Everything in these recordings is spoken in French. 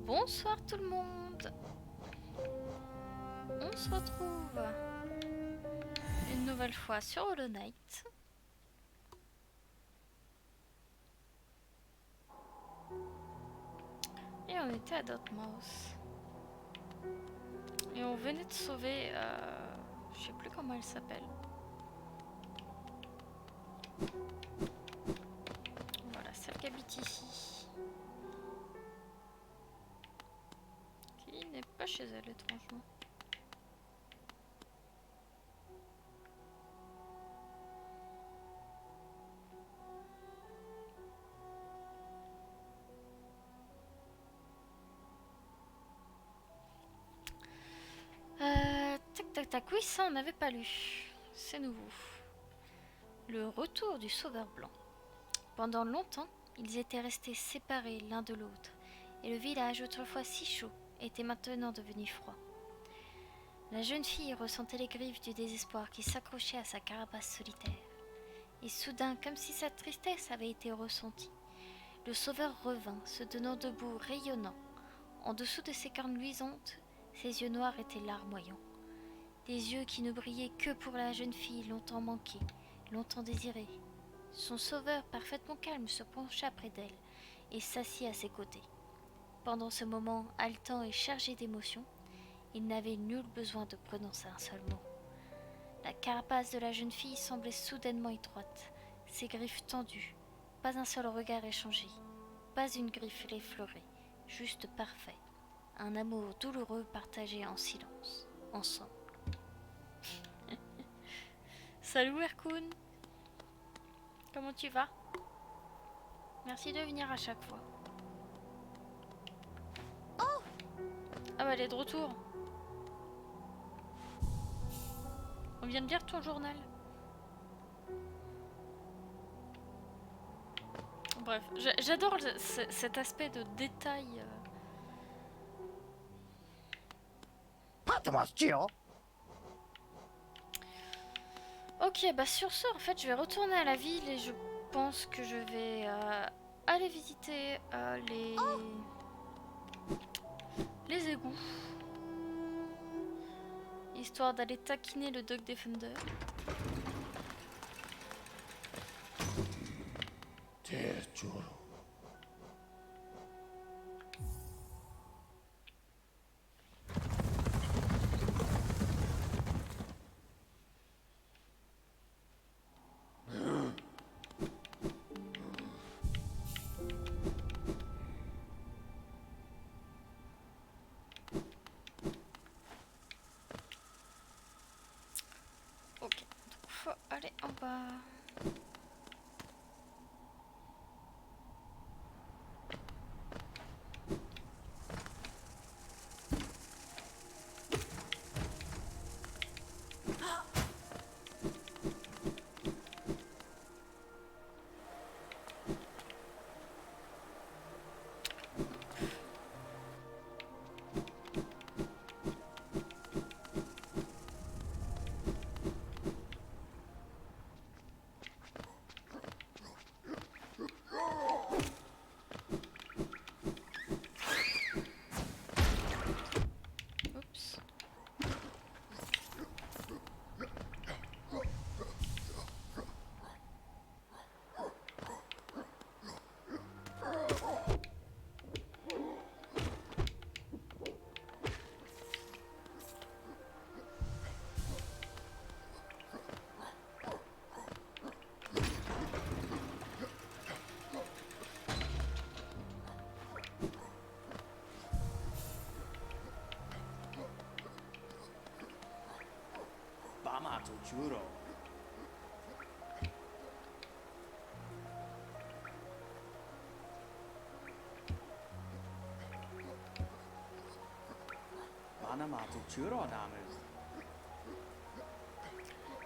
Bonsoir tout le monde. On se retrouve une nouvelle fois sur Hollow Knight. Et on était à Dotmos. Et on venait de sauver... je sais plus comment elle s'appelle. Voilà, celle qui habite ici. Qui n'est pas chez elle, étrangement. Tac tac tac, oui ça on n'avait pas lu. C'est nouveau. Le retour du sauveur blanc. Pendant longtemps, ils étaient restés séparés l'un de l'autre, et le village, autrefois si chaud, était maintenant devenu froid. La jeune fille ressentait les griffes du désespoir qui s'accrochaient à sa carapace solitaire. Et soudain, comme si sa tristesse avait été ressentie, le sauveur revint, se tenant debout, rayonnant. En dessous de ses cornes luisantes, ses yeux noirs étaient larmoyants. Des yeux qui ne brillaient que pour la jeune fille longtemps manquée, longtemps désirée. Son sauveur, parfaitement calme, se pencha près d'elle et s'assit à ses côtés. Pendant ce moment haletant et chargé d'émotions, il n'avait nul besoin de prononcer un seul mot. La carapace de la jeune fille semblait soudainement étroite, ses griffes tendues, pas un seul regard échangé, pas une griffe effleurée, juste parfait, un amour douloureux partagé en silence, ensemble. Salut Erkun, comment tu vas? Merci de venir à chaque fois. Oh! Ah bah elle est de retour. On vient de lire ton journal. Bref, j'adore cet aspect de détail. Ok, bah sur ce, en fait, je vais retourner à la ville et je pense que je vais aller visiter les égouts. Histoire d'aller taquiner le Dog Defender. Ok, donc faut aller en bas. Oups.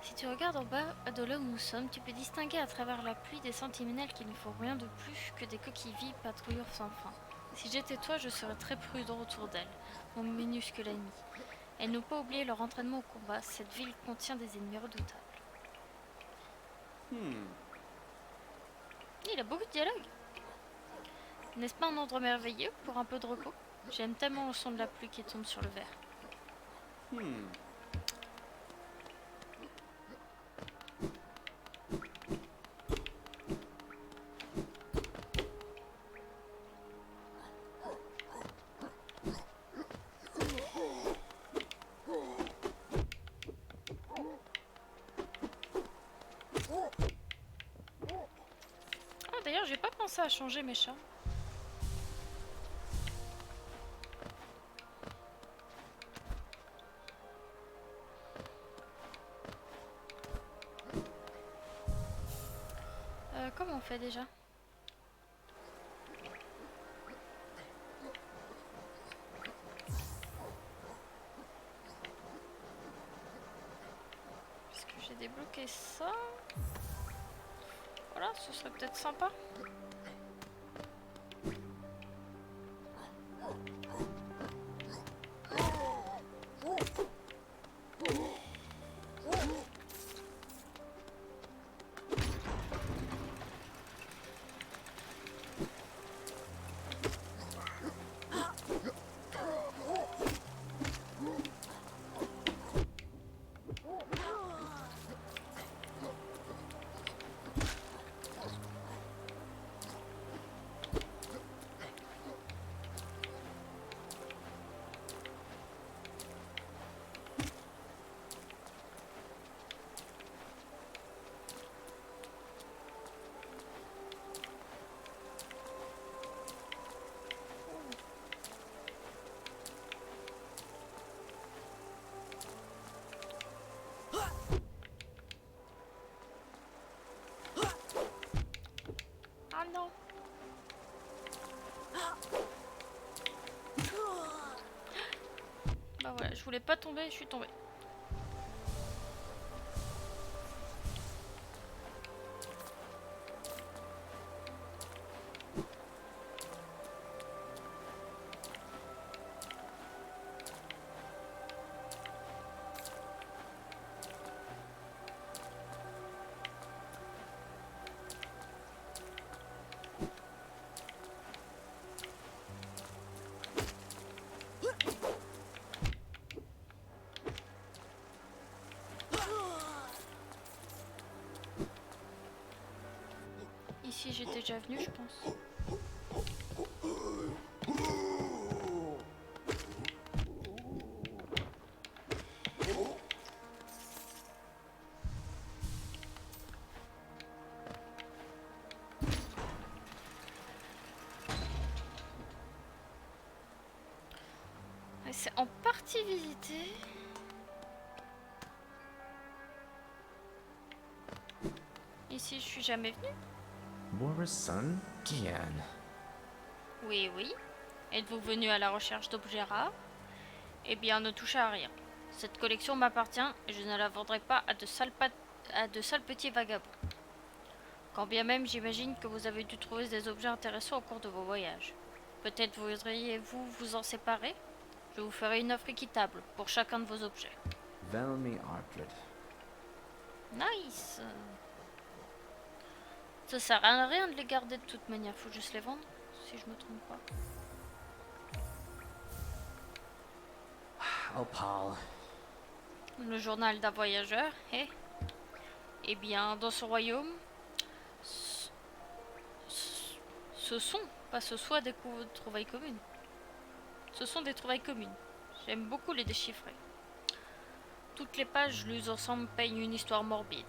Si tu regardes en bas de là où nous sommes, tu peux distinguer à travers la pluie des sentinelles qui ne font rien de plus que des coquilles vides patrouillant sans fin. Si j'étais toi, je serais très prudent autour d'elles, mon minuscule ennemi. Elles n'ont pas oublié leur entraînement au combat, cette ville contient des ennemis redoutables. Il a beaucoup de dialogues. N'est-ce pas un endroit merveilleux pour un peu de repos? J'aime tellement le son de la pluie qui tombe sur le verre. Ah, d'ailleurs, j'ai pas pensé à changer mes chats. Comment on fait déjà? Est-ce que j'ai débloqué ça? Voilà, ce serait peut-être sympa. Ah non. Bah voilà, je voulais pas tomber, je suis tombée. Ici j'étais déjà venue, je pense. Et c'est en partie visité. Ici je suis jamais venue. Morrison Gian. Oui, oui. Êtes-vous venu à la recherche d'objets rares? Eh bien, ne touchez à rien. Cette collection m'appartient et je ne la vendrai pas à de sales petits vagabonds. Quand bien même j'imagine que vous avez dû trouver des objets intéressants au cours de vos voyages. Peut-être voudriez-vous vous en séparer? Je vous ferai une offre équitable pour chacun de vos objets. Velmi Artred. Nice! Ça sert à rien de les garder de toute manière, faut juste les vendre, si je me trompe pas. Oh, Paul. Le journal d'un voyageur, eh bien, dans ce royaume, ce sont, pas ce soit des trouvailles communes. Ce sont des trouvailles communes. J'aime beaucoup les déchiffrer. Toutes les pages lues ensemble peignent une histoire morbide.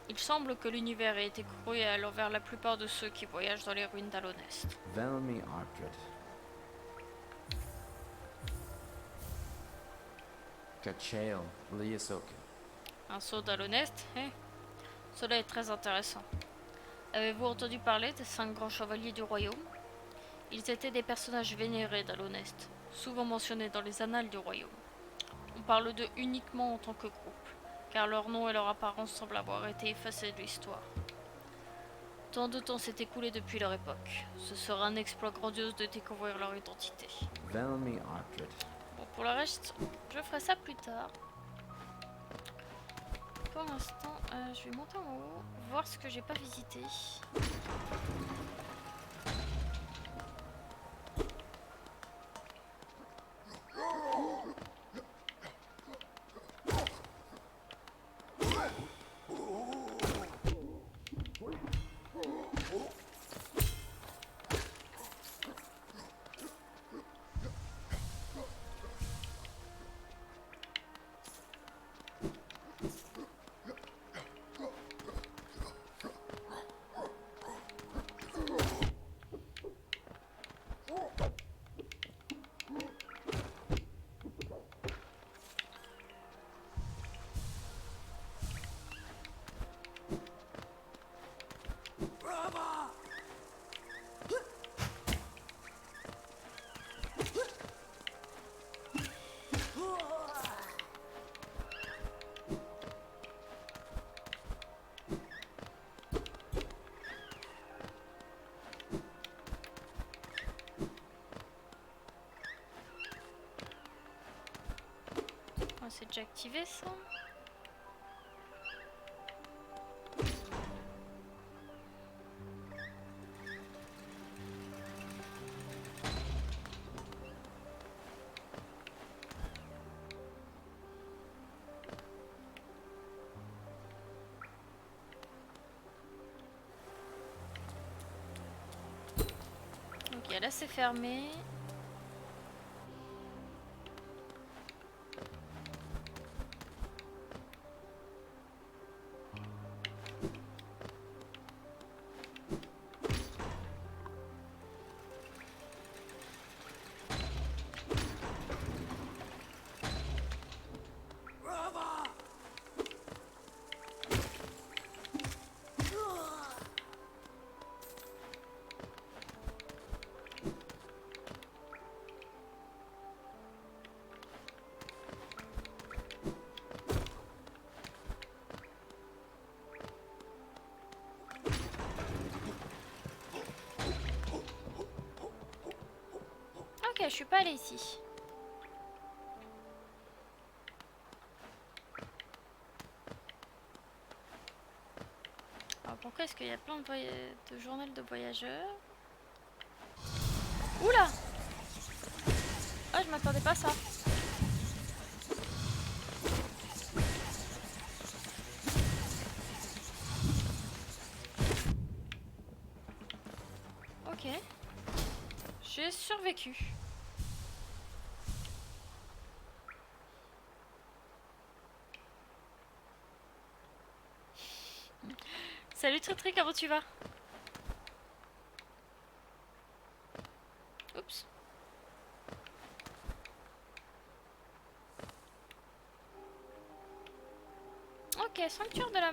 Il semble que l'univers ait été cruel envers la plupart de ceux qui voyagent dans les ruines d'Alonest. Velmi Artred. Kacheo Liasoka. Un saut d'Alonest, Cela est très intéressant. Avez-vous entendu parler des 5 grands chevaliers du royaume? Ils étaient des personnages vénérés d'Alonest, souvent mentionnés dans les annales du royaume. On parle d'eux uniquement en tant que groupe, car leur nom et leur apparence semblent avoir été effacés de l'histoire. Tant de temps s'est écoulé depuis leur époque. Ce sera un exploit grandiose de découvrir leur identité. Velmi Artred. Bon, pour le reste, je ferai ça plus tard. Pour l'instant, je vais monter en haut, voir ce que j'ai pas visité. c'est déjà activé ça. Ok, là c'est fermé. Ok, je suis pas allée ici. Alors pourquoi est-ce qu'il y a plein de journal de voyageurs? Oula! Ah, je m'attendais pas à ça. Ok. J'ai survécu. Salut Tritri, comment tu vas? Oups. Ok, sanctuaire de la...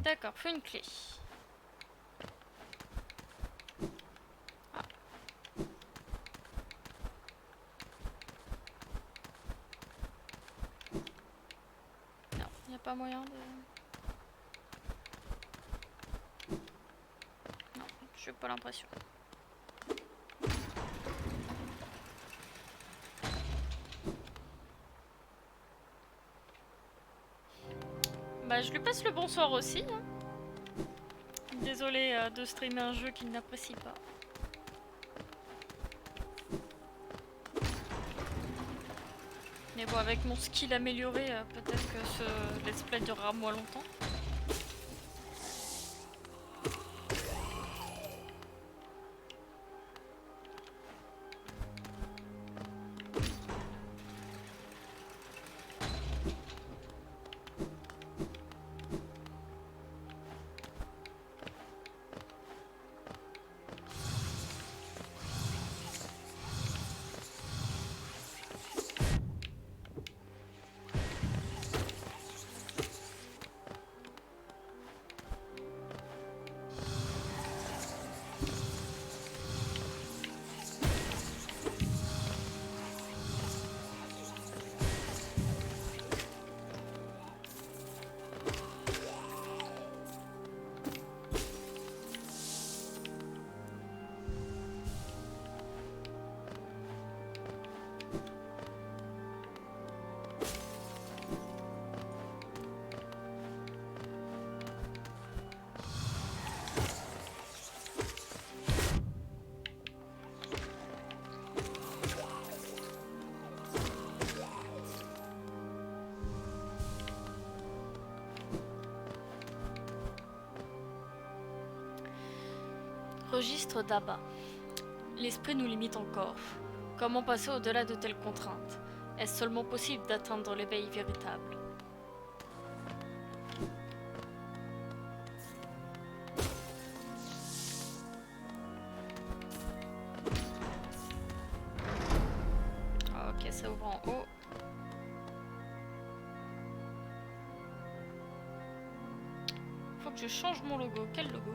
D'accord, faut une clé. Ah. Non, il n'y a pas moyen de... Non, j'ai pas l'impression. Bah je lui passe le bonsoir aussi. Hein. Désolée de streamer un jeu qu'il n'apprécie pas. Mais bon, avec mon skill amélioré, peut-être que ce let's play durera moins longtemps. Registre d'Abba. L'esprit nous limite encore. Comment passer au-delà de telles contraintes? Est-ce seulement possible d'atteindre l'éveil véritable? Ok, ça ouvre en haut. Faut que je change mon logo. Quel logo?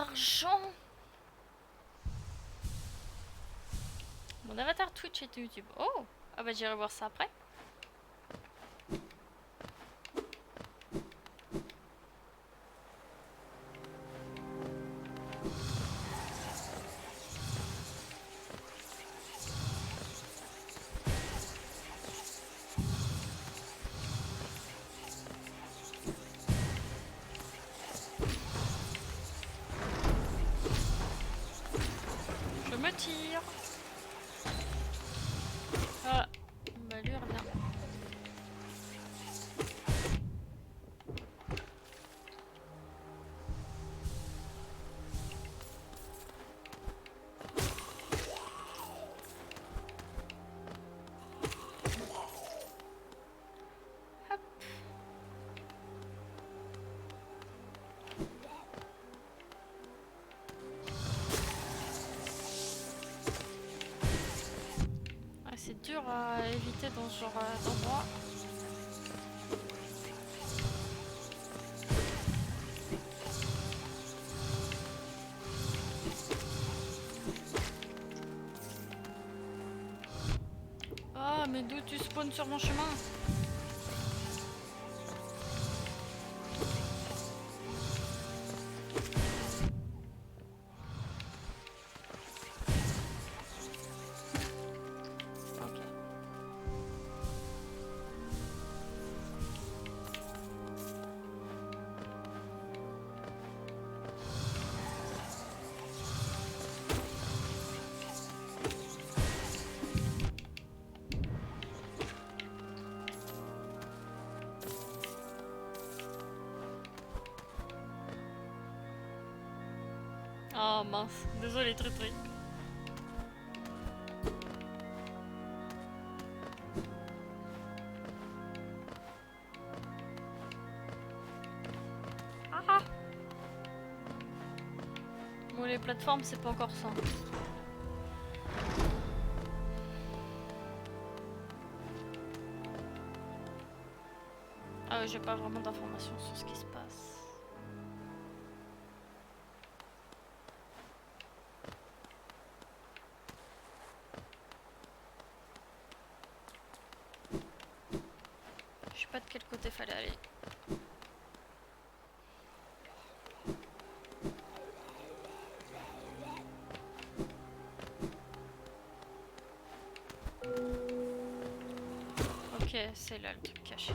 l'argent. Mon avatar Twitch et YouTube. Oh, ah bah j'irai voir ça après. Je me tire. Ah, bah lui revient. Hop. Ah, c'est dur à éviter dans ce genre d'endroit. Ah, mais d'où tu spawns sur mon chemin? Ok. Oh mince, désolé Tritri. Ah. Bon, les plateformes, c'est pas encore ça. Ah, j'ai pas vraiment d'informations sur ce qui se passe. Je sais pas de quel côté fallait aller. Ok, c'est là le truc caché.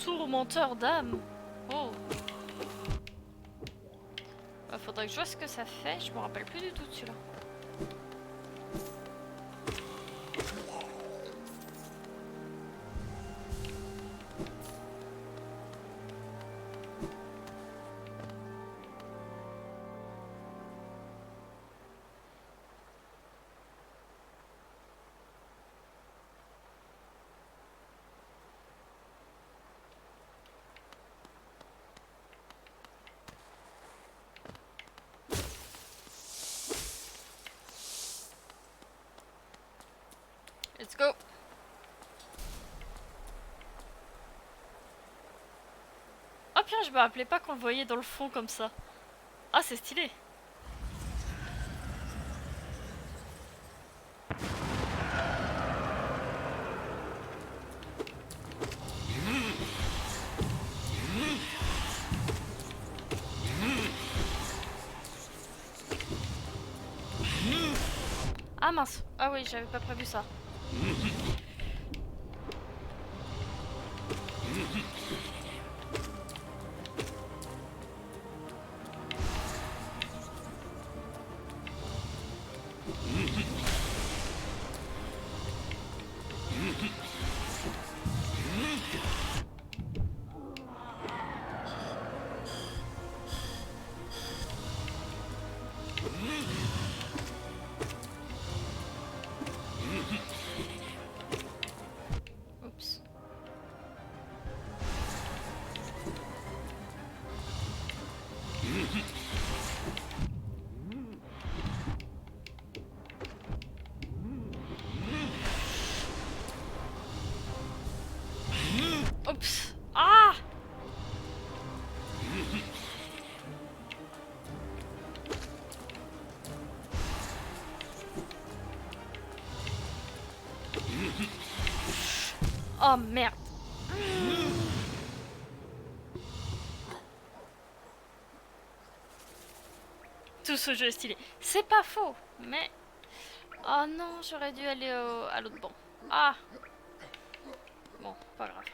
Tourmenteur d'âme. Oh. Bah, faudrait que je vois ce que ça fait. Je me rappelle plus du tout de celui-là. Let's go. Oh putain, je me rappelais pas qu'on le voyait dans le fond comme ça. Ah, c'est stylé. Ah mince. Ah oui, j'avais pas prévu ça. Oups. Ah! Oh merde. Tout ce jeu est stylé. C'est pas faux, mais... Oh non, j'aurais dû aller à l'autre banc. Ah! Bon, pas grave.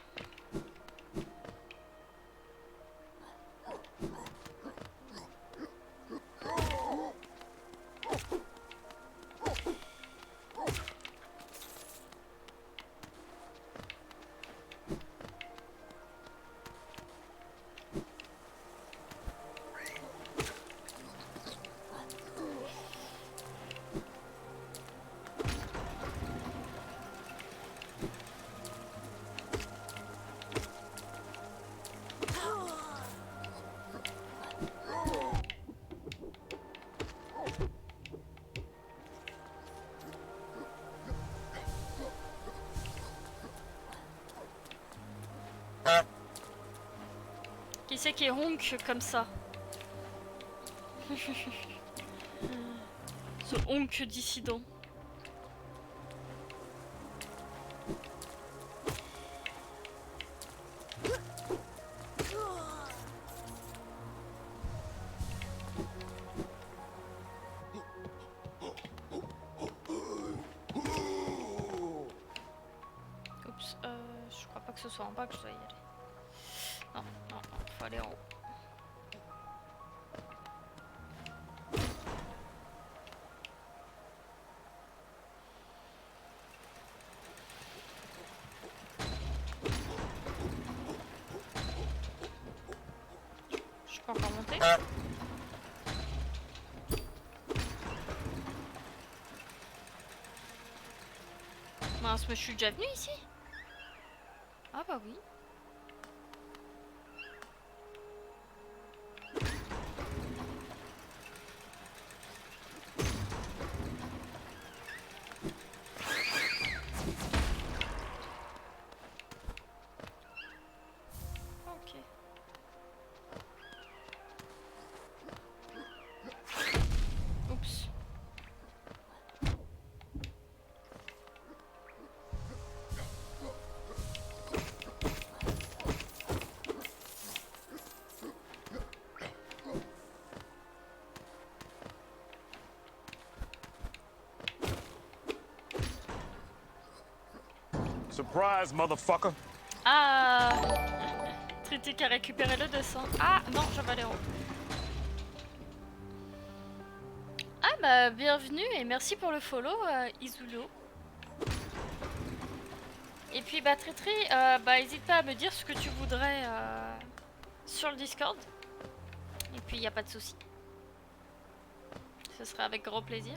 Qui c'est qui est honk comme ça? Ce honk dissident. Oups, je crois pas que ce soit en bas que je dois y aller. Non, non, non, faut aller en haut. Je peux encore monter? Mince, mais je suis déjà venue ici? Ah bah oui. Ok. Oups. Surprise, motherfucker. Ah! Tritic a récupéré le 200. Ah non, je vais aller en haut. Ah bah bienvenue et merci pour le follow Izulo. Et puis bah Tritri, bah hésite pas à me dire ce que tu voudrais sur le Discord. Et puis y a pas de souci. Ce sera avec grand plaisir.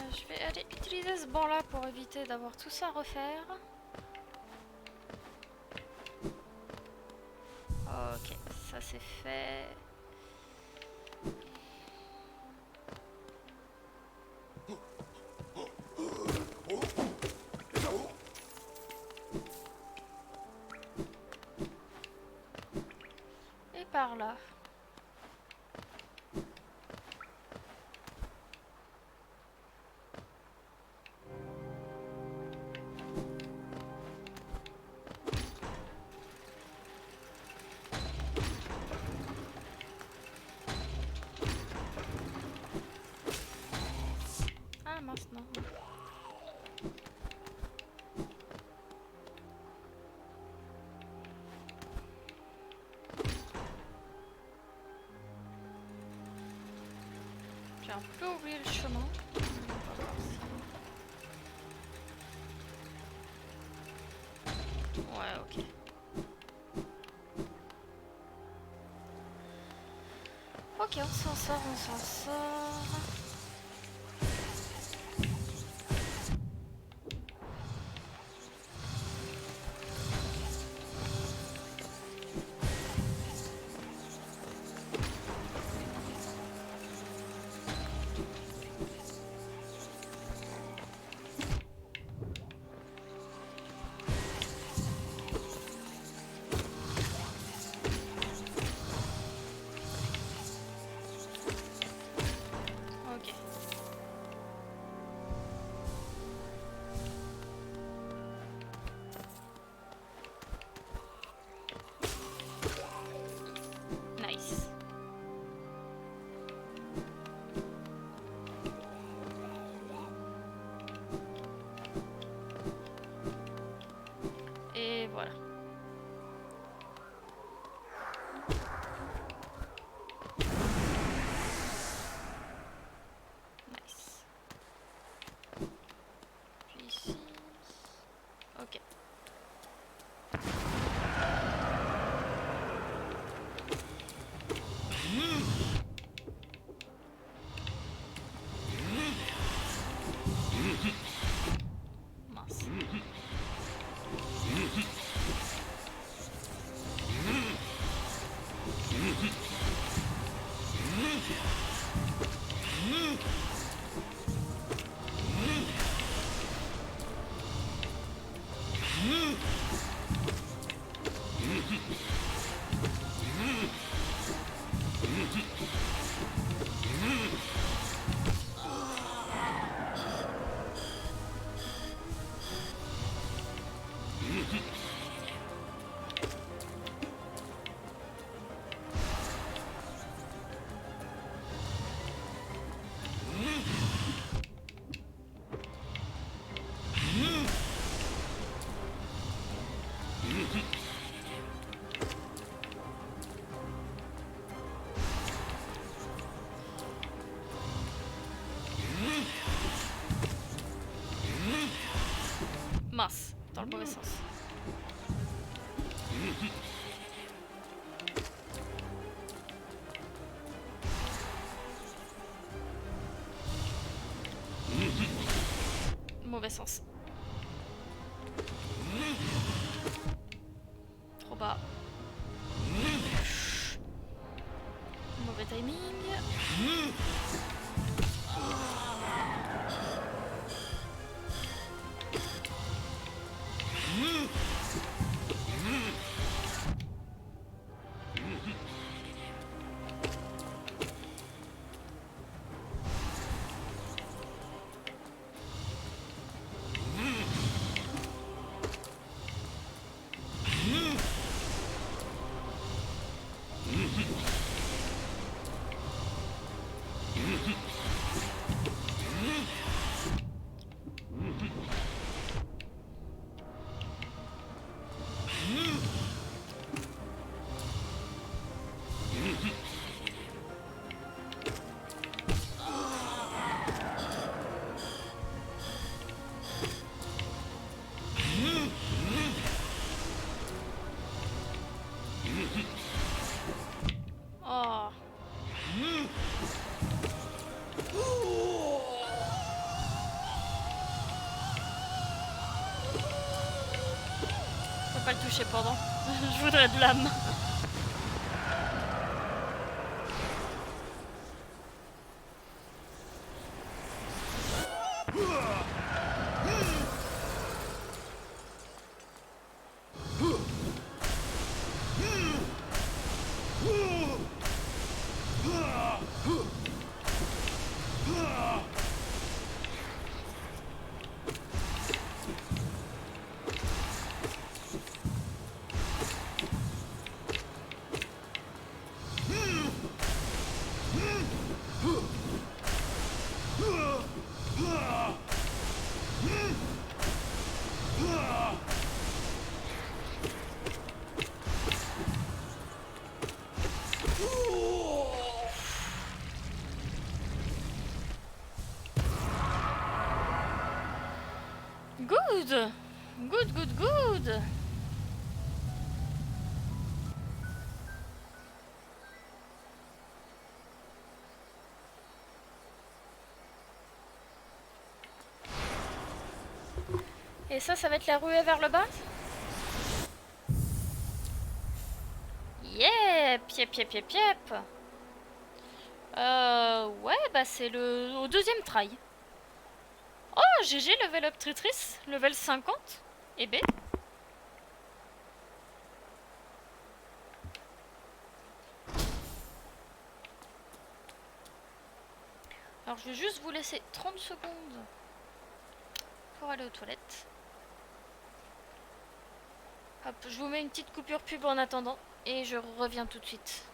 Je vais aller utiliser ce banc là pour éviter d'avoir tout ça à refaire. Ok, ça c'est fait. Et par là. Ah mince non. J'ai un peu oublié le chemin. On va voir si- Ouais, ok. Ok, on s'en sort, on s'en sort. Ok. Nice. Et voilà. Nice. Puis ici. Ok. Mince. Mince, dans le mauvais sens. Mauvais sens. Trop bas. Mauvais timing. Oh. Faut pas le toucher pendant. Je voudrais de l'âme. Good. Good, good, good. Et ça va être la ruée vers le bas. Yep, yep, yep, yep, yep. Ouais, bah c'est au deuxième try. Oh, GG, level up Tritris, level 50. Et B. Alors je vais juste vous laisser 30 secondes pour aller aux toilettes. Hop, je vous mets une petite coupure pub en attendant et je reviens tout de suite.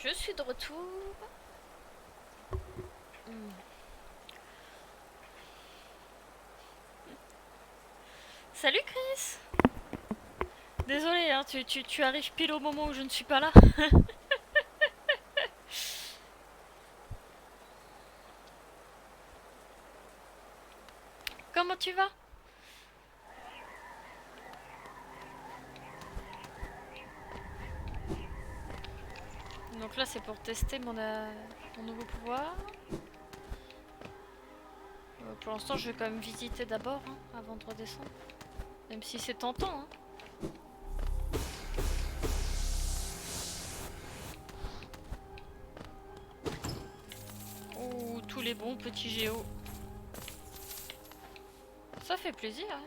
Je suis de retour. Salut Chris. Désolée, hein, tu arrives pile au moment où je ne suis pas là. Comment tu vas? Donc là c'est pour tester mon nouveau pouvoir. Pour l'instant je vais quand même visiter d'abord hein, avant de redescendre. Même si c'est tentant. Hein. Oh, tous les bons petits géos. Ça fait plaisir. Hein.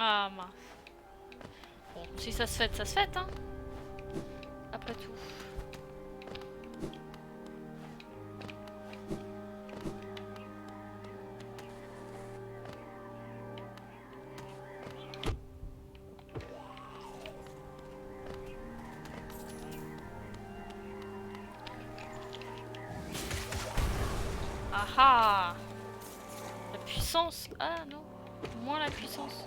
Ah mince. Bon, si ça se fait, hein. Après tout. Ah ah. La puissance. Ah non. Moins la puissance.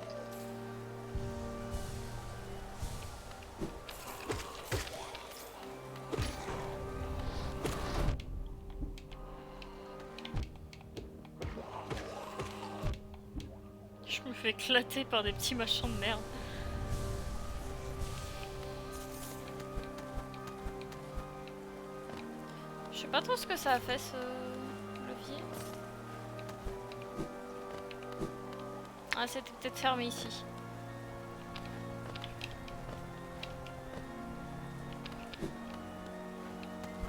Je me fais éclater par des petits machins de merde. Je sais pas trop ce que ça a fait ce levier. Ah, c'était peut-être fermé ici.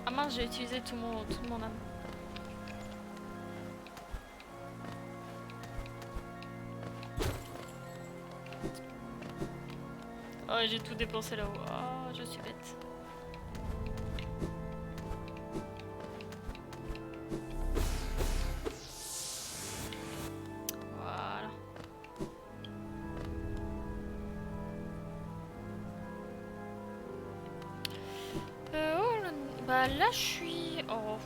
Ah mince, j'ai utilisé toute mon âme. Oh, j'ai tout dépensé là-haut. Oh, je suis bête. Là je suis... Oh.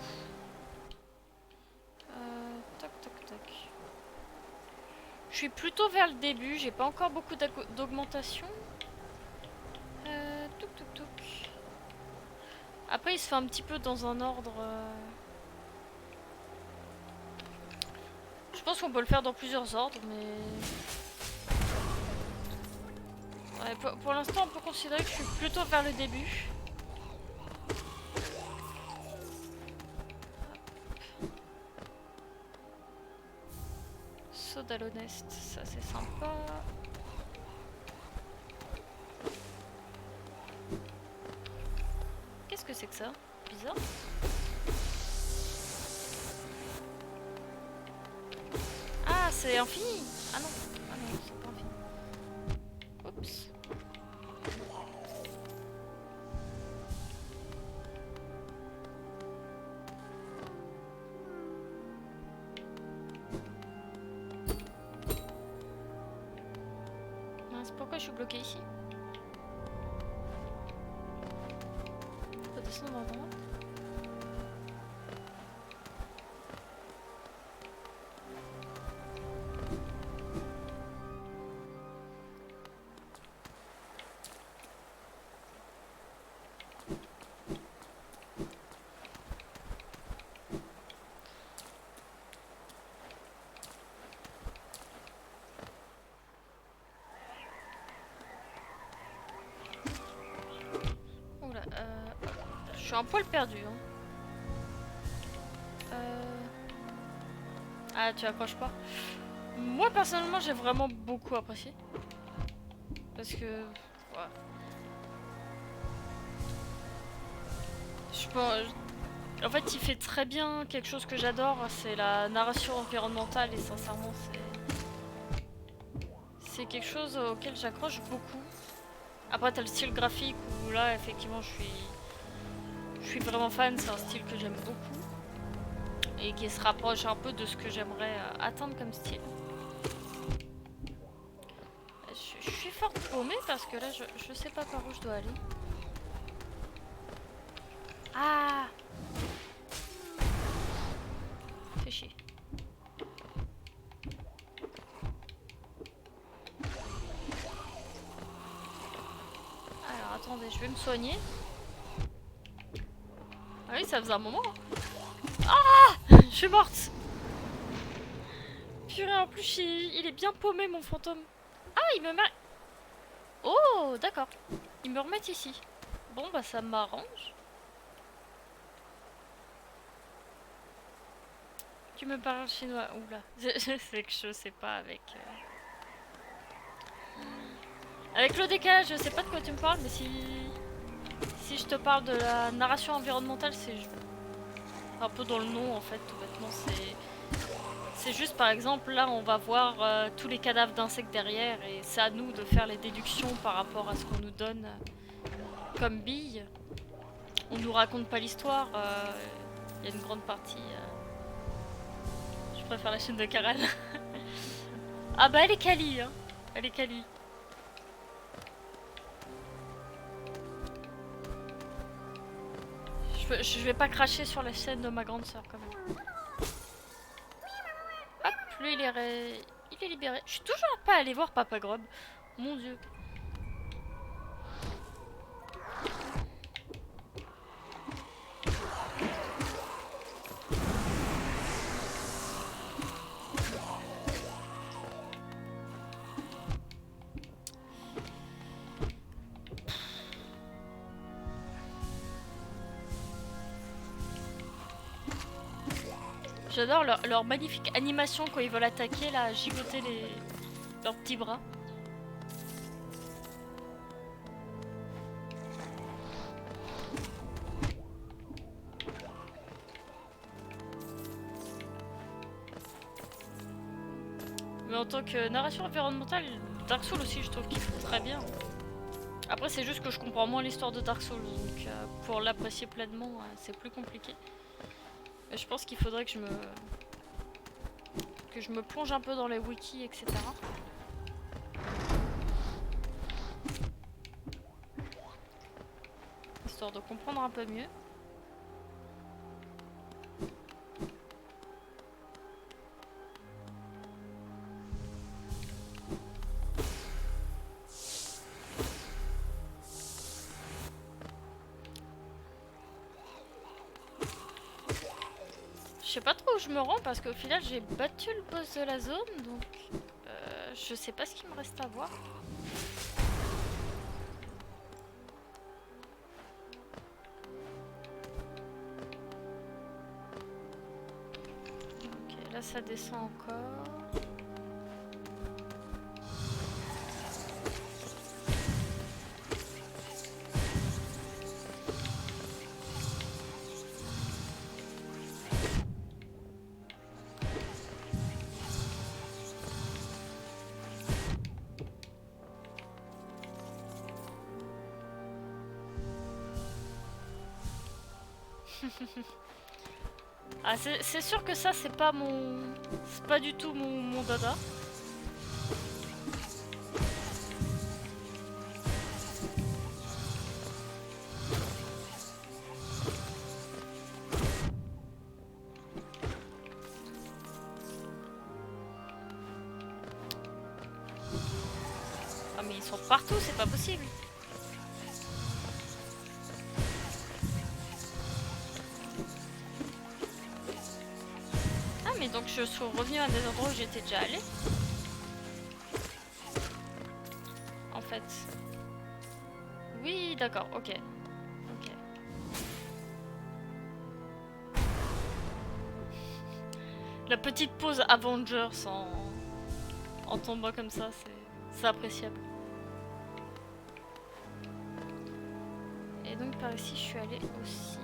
Tac tac tac. Je suis plutôt vers le début, j'ai pas encore beaucoup d'augmentation. Touc touc touc. Après il se fait un petit peu dans un ordre... Je pense qu'on peut le faire dans plusieurs ordres, mais... Ouais, pour l'instant on peut considérer que je suis plutôt vers le début. Sodalonest, ça c'est sympa. Qu'est-ce que c'est que ça? Bizarre. Ah, c'est infini. Ah non, c'est pas infini. Oups. Mince, pourquoi je suis bloquée ici? Faut descendre en droite. Oula, je suis un poil perdu. Hein. Ah, tu accroches pas. Moi personnellement, j'ai vraiment beaucoup apprécié. Parce que... Ouais. Je pense... En fait, il fait très bien quelque chose que j'adore, c'est la narration environnementale et sincèrement, c'est quelque chose auquel j'accroche beaucoup. Après, t'as le style graphique où là, effectivement, je suis vraiment fan, c'est un style que j'aime beaucoup et qui se rapproche un peu de ce que j'aimerais atteindre comme style. Je suis fort paumée parce que là, je sais pas par où je dois aller. Ah! Fais chier. Alors attendez, je vais me soigner. Ah oui, ça faisait un moment. Ah! Je suis morte. Purée, en plus il est bien paumé mon fantôme. Ah, il me met... Oh, d'accord. Ils me remettent ici. Bon, bah ça m'arrange. Tu me parles chinois. Oula. C'est que je sais pas avec... Avec le décalage, je sais pas de quoi tu me parles, mais si je te parle de la narration environnementale, c'est un peu dans le nom en fait, tout bêtement. C'est juste par exemple, là on va voir tous les cadavres d'insectes derrière et c'est à nous de faire les déductions par rapport à ce qu'on nous donne comme bille. On nous raconte pas l'histoire, il y a une grande partie... Je préfère la chaîne de Caral. Ah bah elle est quali, hein. Elle est quali. Je vais pas cracher sur la chaîne de ma grande soeur quand même. Hop, lui il est libéré. Je suis toujours pas allée voir Papa Grub. Mon dieu. J'adore leur magnifique animation quand ils veulent attaquer, là, gigoter leurs petits bras. Mais en tant que narration environnementale, Dark Souls aussi, je trouve qu'il fait très bien. Après, c'est juste que je comprends moins l'histoire de Dark Souls, donc pour l'apprécier pleinement, c'est plus compliqué. Mais je pense qu'il faudrait que je me plonge un peu dans les wikis, etc. Histoire de comprendre un peu mieux. sais pas trop où je me rends parce qu'au final j'ai battu le boss de la zone, donc je sais pas ce qu'il me reste à voir. Ok, là ça descend encore. Ah, c'est sûr que ça, c'est pas mon... C'est pas du tout mon dada. Ah, mais ils sont partout, c'est pas possible. Ah, mais donc je suis revenue à des endroits où j'étais déjà allée. En fait. Oui, d'accord, ok. Ok. La petite pause Avengers en tombant comme ça, c'est appréciable. Et donc par ici, je suis allée aussi.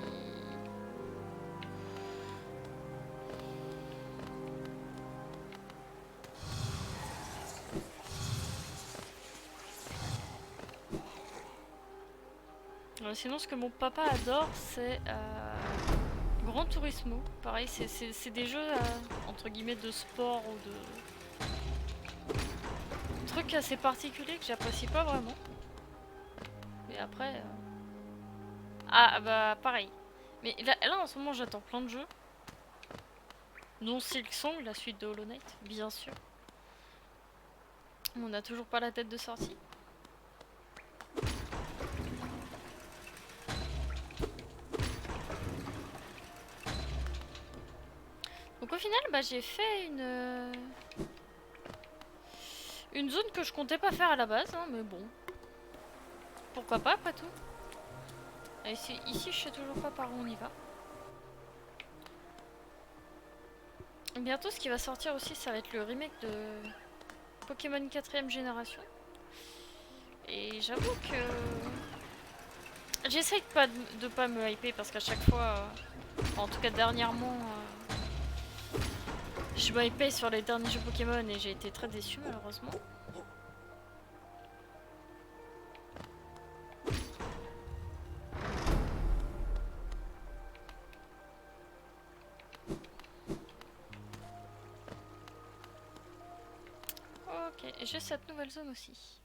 Sinon, ce que mon papa adore, c'est Gran Turismo. Pareil, c'est des jeux entre guillemets de sport ou de trucs assez particuliers que j'apprécie pas vraiment. Mais après, ah bah pareil. Mais là en ce moment, j'attends plein de jeux, dont Silksong, la suite de Hollow Knight, bien sûr. On n'a toujours pas la date de sortie. Donc au final, bah, j'ai fait une zone que je comptais pas faire à la base, hein, mais bon. Pourquoi pas après tout. Et ici, je sais toujours pas par où on y va. Bientôt, ce qui va sortir aussi, ça va être le remake de Pokémon 4ème génération. Et j'avoue que j'essaye de pas me hyper parce qu'à chaque fois, en tout cas dernièrement, je me hyper sur les derniers jeux Pokémon et j'ai été très déçue malheureusement. Ok, et j'ai cette nouvelle zone aussi.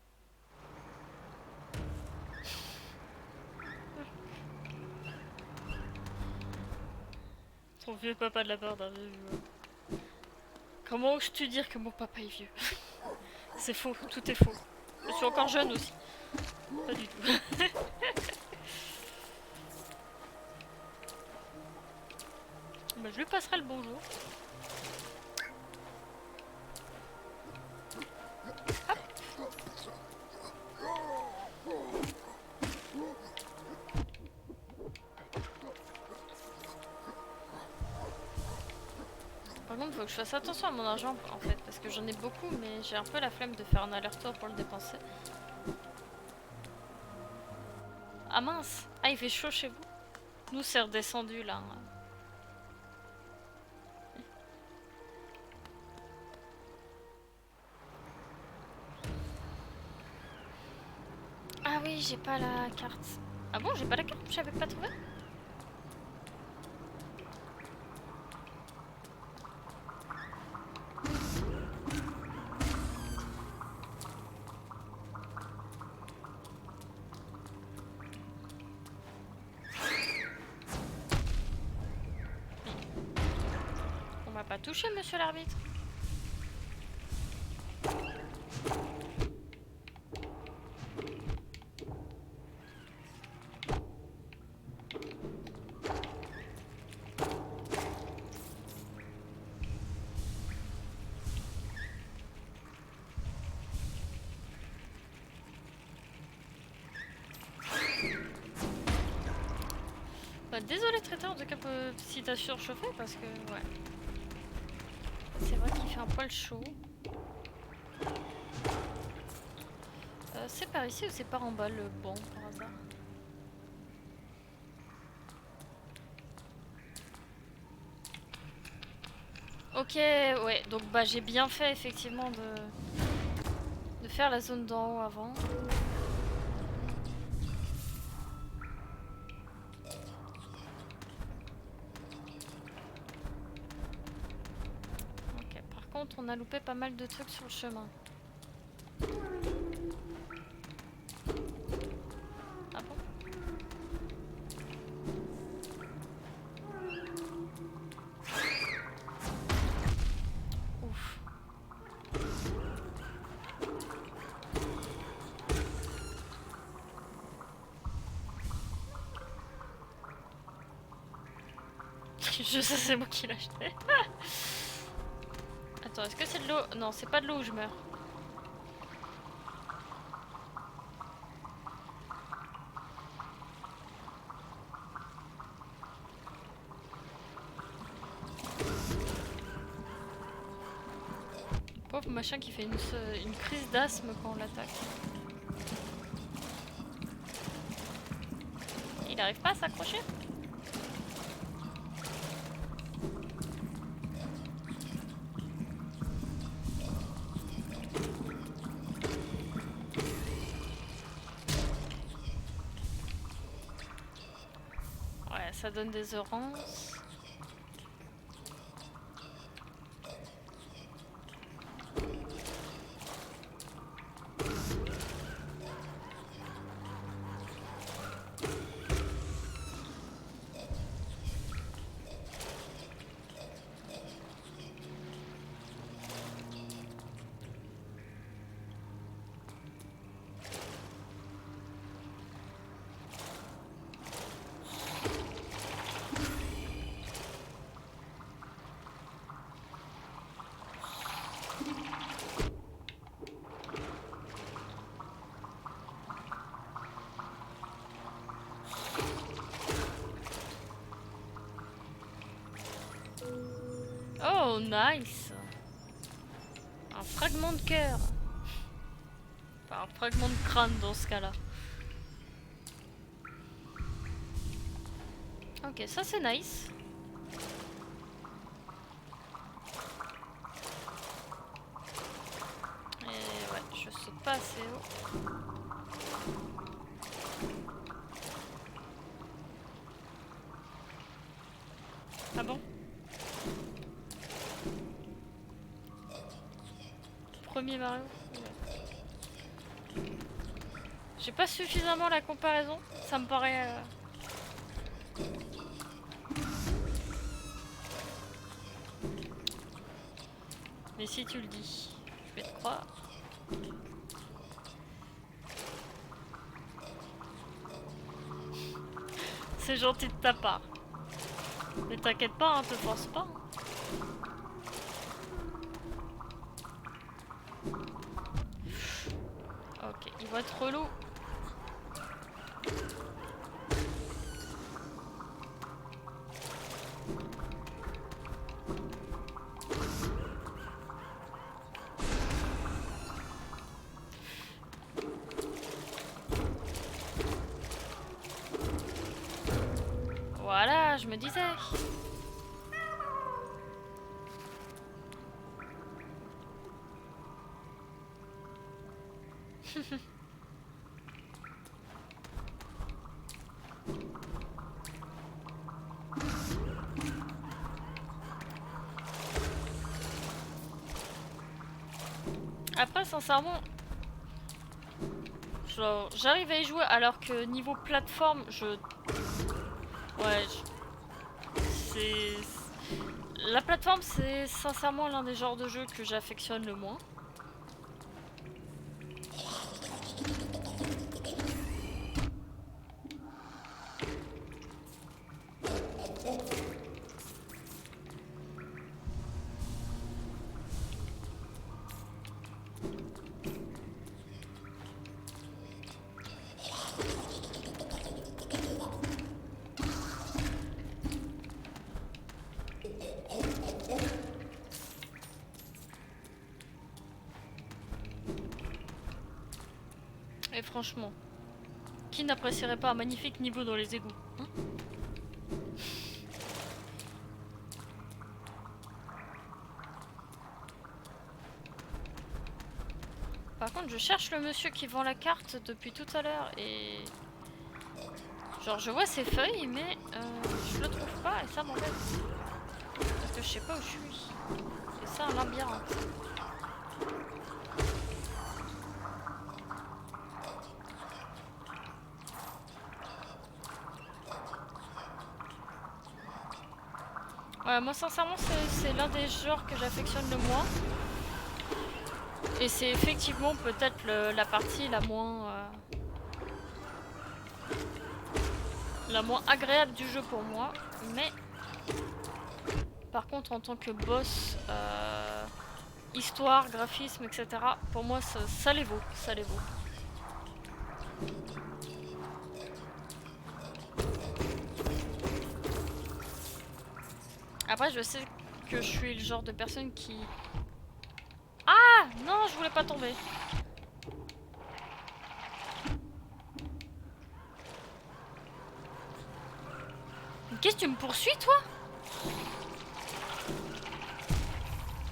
Ton vieux papa de la part d'un vieux. Comment oses-tu dire que mon papa est vieux? C'est faux, tout est faux. Je suis encore jeune aussi. Pas du tout. Bah, je lui passerai le bonjour. Hop. Par contre, faut que je fasse attention à mon argent en fait, parce que j'en ai beaucoup, mais j'ai un peu la flemme de faire un aller-retour pour le dépenser. Ah mince! Ah, il fait chaud chez vous? Nous, c'est redescendu là. Ah oui, j'ai pas la carte. Ah bon, j'ai pas la carte? J'avais pas trouvé? On m'a pas touché, monsieur l'arbitre. Désolé traiteur, en tout cas si t'as surchauffé parce que ouais. C'est vrai qu'il fait un poil chaud. C'est par ici ou c'est par en bas le banc par hasard? Ok, ouais, donc bah j'ai bien fait effectivement de faire la zone d'en haut avant. Ok, par contre on a loupé pas mal de trucs sur le chemin. Ah bon? Ouf. Je sais, c'est moi qui l'ai acheté. Attends, est-ce que c'est de l'eau? Non, c'est pas de l'eau où je meurs. Pauvre machin qui fait une crise d'asthme quand on l'attaque. Il arrive pas à s'accrocher? Ouais, ça donne des oranges. Oh, nice! Un fragment de cœur. Enfin, un fragment de crâne dans ce cas-là. Ok, ça c'est nice. Et ouais, je saute pas assez haut. Ah bon? Premier Mario? Ouais. J'ai pas suffisamment la comparaison, ça me paraît... Mais si tu le dis, je vais te croire. C'est gentil de ta part. Mais t'inquiète pas, hein, te force pas. Ok, il va être relou. Voilà, je me disais. Après, sincèrement, j'arrive à y jouer alors que niveau plateforme, ouais, c'est... La plateforme, c'est sincèrement l'un des genres de jeux que j'affectionne le moins. Et franchement, qui n'apprécierait pas un magnifique niveau dans les égouts, hein? Par contre, je cherche le monsieur qui vend la carte depuis tout à l'heure et... Genre, je vois ses feuilles, mais je le trouve pas et ça m'embête. Parce que je sais pas où je suis. C'est ça un labyrinthe. Ouais, moi sincèrement c'est l'un des genres que j'affectionne le moins. Et c'est effectivement peut-être la partie la moins agréable du jeu pour moi. Mais par contre en tant que boss, histoire, graphisme, etc. pour moi ça les vaut, ça les vaut. Après je sais que je suis le genre de personne qui... Ah non, je voulais pas tomber. Qu'est-ce que tu me poursuis toi?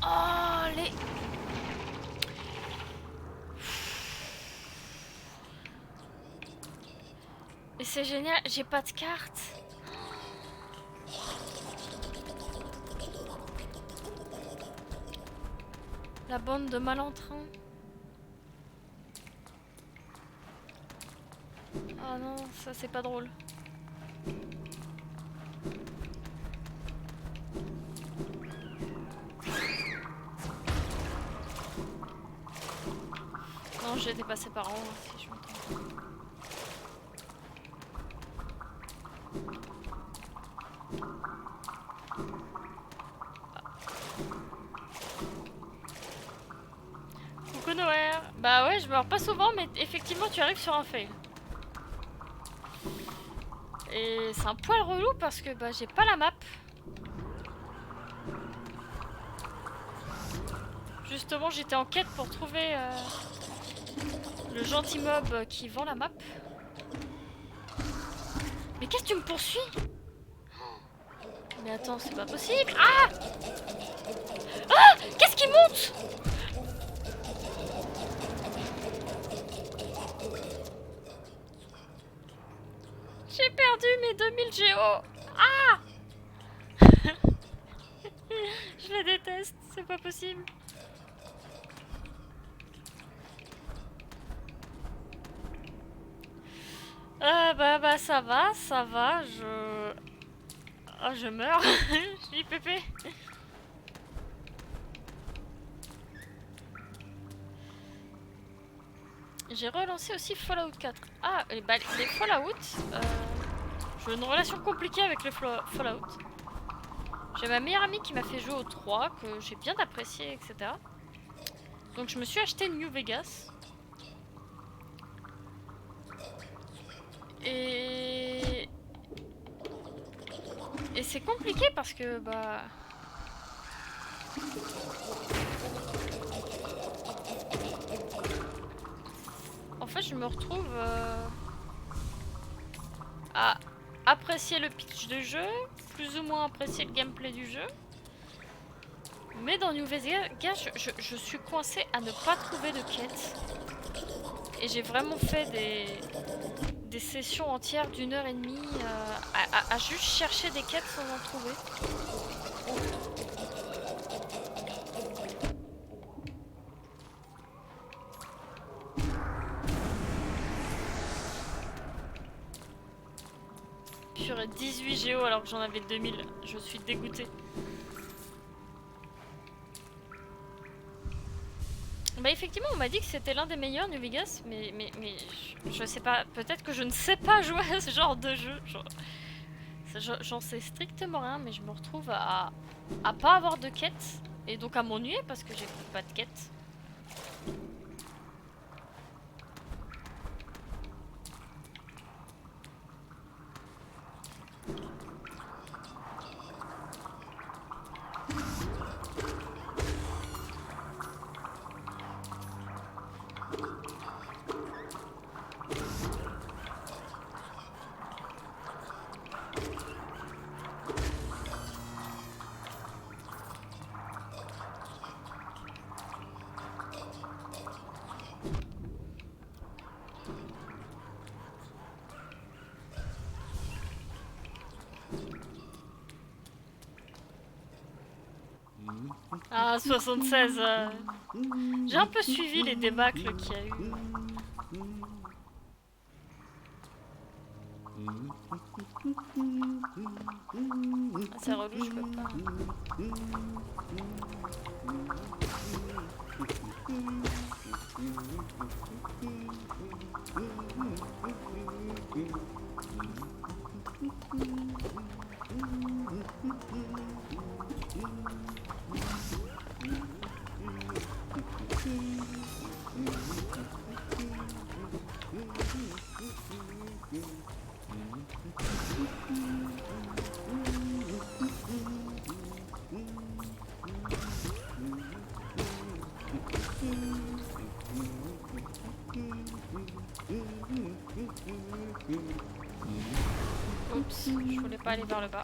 Oh les... Et c'est génial, j'ai pas de carte. La bande de malentrants. Ah non, ça c'est pas drôle. Non, j'ai été passé par en haut, si je me trompe. Coucou Noël. Bah ouais, je meurs pas souvent, mais effectivement tu arrives sur un fail. Et c'est un poil relou parce que bah j'ai pas la map. Justement, j'étais en quête pour trouver le gentil mob qui vend la map. Mais qu'est-ce que tu me poursuis? Mais attends, c'est pas possible. Ah! Ah! Qu'est-ce qui monte? J'ai perdu mes 2000 géo. Ah! Je les déteste, c'est pas possible. Bah ça va, je... Oh, je meurs. Je suis pépé. J'ai relancé aussi Fallout 4. Ah, et bah, les Fallout, j'ai une relation compliquée avec les Fallout. J'ai ma meilleure amie qui m'a fait jouer au 3, que j'ai bien apprécié, etc. Donc je me suis acheté New Vegas. Et c'est compliqué parce que, bah... En fait, je me retrouve à apprécier le pitch de jeu, plus ou moins apprécier le gameplay du jeu. Mais dans New Vegas, je suis coincée à ne pas trouver de quête. Et j'ai vraiment fait des sessions entières d'1h30 à juste chercher des quêtes sans en trouver. J'aurais 18 géo alors que j'en avais 2000. Je suis dégoûtée. Bah effectivement on m'a dit que c'était l'un des meilleurs New Vegas, mais je sais pas, peut-être que je ne sais pas jouer à ce genre de jeu. J'en sais strictement rien, mais je me retrouve à pas avoir de quête et donc à m'ennuyer parce que j'ai pas de quête. Ah, 76. J'ai un peu suivi les débâcles qu'il y a eu. Ah, c'est relou, je peux pas. Oups, je voulais pas aller vers le bas.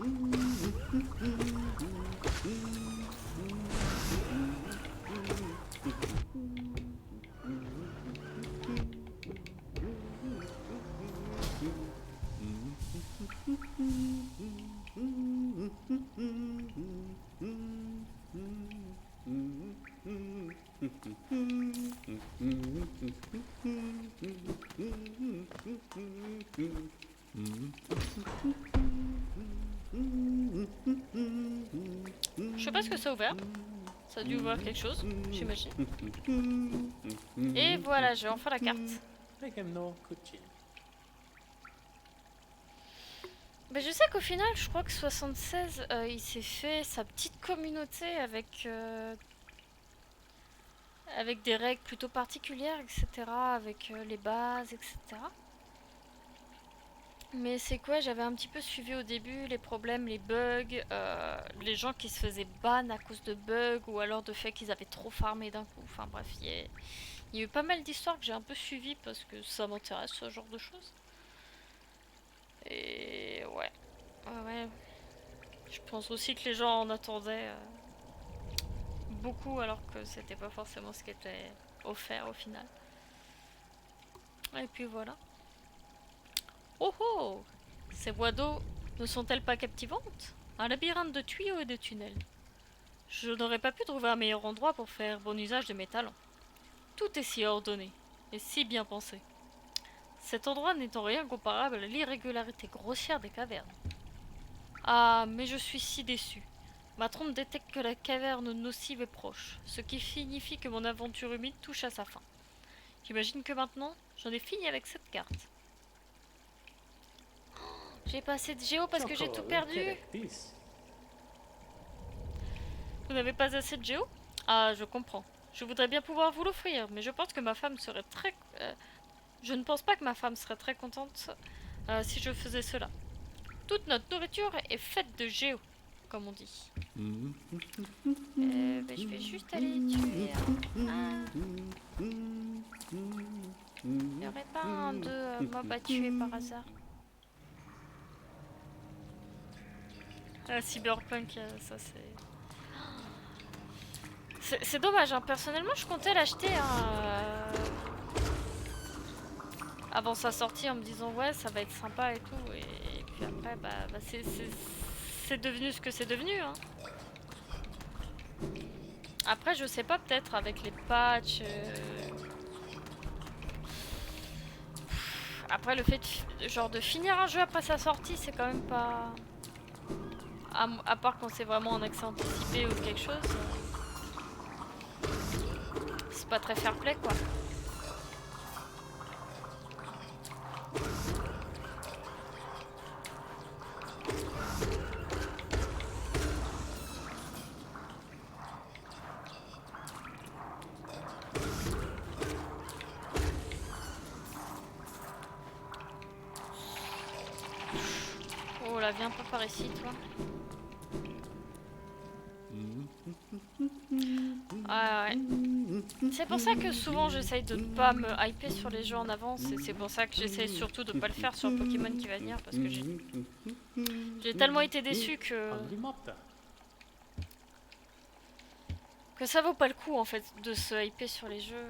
Je sais pas ce que ça a ouvert. Ça a dû ouvrir quelque chose, j'imagine. Et voilà, j'ai enfin la carte. Mais je sais qu'au final, je crois que 76, il s'est fait sa petite communauté avec des règles plutôt particulières, etc. Avec les bases, etc. Mais c'est quoi, j'avais un petit peu suivi au début les problèmes, les bugs, les gens qui se faisaient ban à cause de bugs ou alors de fait qu'ils avaient trop farmé d'un coup. Enfin bref, il y a eu pas mal d'histoires que j'ai un peu suivies parce que ça m'intéresse ce genre de choses. Et ouais. Ouais. Je pense aussi que les gens en attendaient beaucoup alors que c'était pas forcément ce qui était offert au final. Et puis voilà. Oh oh! Ces voies d'eau ne sont-elles pas captivantes? Un labyrinthe de tuyaux et de tunnels. Je n'aurais pas pu trouver un meilleur endroit pour faire bon usage de mes talents. Tout est si ordonné et si bien pensé. Cet endroit n'est en rien comparable à l'irrégularité grossière des cavernes. Ah, mais je suis si déçu. Ma trompe détecte que la caverne nocive est proche, ce qui signifie que mon aventure humide touche à sa fin. J'imagine que maintenant, j'en ai fini avec cette carte. J'ai pas assez de géo parce que j'ai tout perdu. Vous n'avez pas assez de géo? Ah, je comprends. Je voudrais bien pouvoir vous l'offrir, mais je pense que ma femme serait très... je ne pense pas que ma femme serait très contente si je faisais cela. Toute notre nourriture est faite de géo, comme on dit. Je vais juste aller tuer un... Il n'y aurait pas un de mob à tuer par hasard? Cyberpunk, ça c'est... C'est dommage, hein. Personnellement je comptais l'acheter avant sa sortie en me disant ouais ça va être sympa et tout. Et puis après c'est devenu ce que c'est devenu. Hein. Après je sais pas, peut-être avec les patchs... Après le fait de finir un jeu après sa sortie c'est quand même pas... À part quand c'est vraiment en accès anticipé ou quelque chose... C'est pas très fair play quoi. Oh là, viens pas par ici toi. Ah ouais. C'est pour ça que souvent j'essaye de ne pas me hyper sur les jeux en avance et c'est pour ça que j'essaye surtout de pas le faire sur Pokémon qui va venir parce que j'ai tellement été déçu que ça vaut pas le coup en fait de se hyper sur les jeux.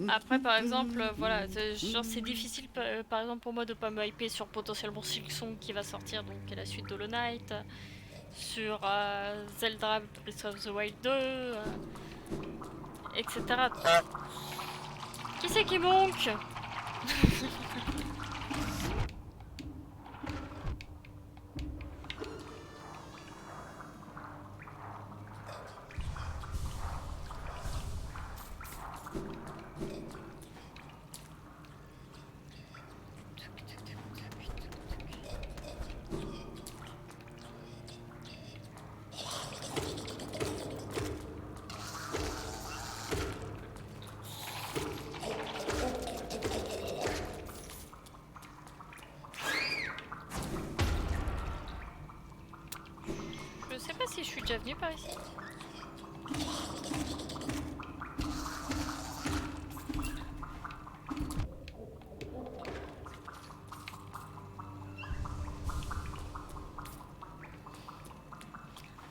Après, par exemple, voilà, genre c'est difficile, par exemple, pour moi de pas me hyper sur potentiellement Silksong qui va sortir, donc qui est la suite d'Hollow Knight, sur Zelda Breath of the Wild 2, etc. Qui c'est qui manque? Je sais pas si je suis déjà venue par ici.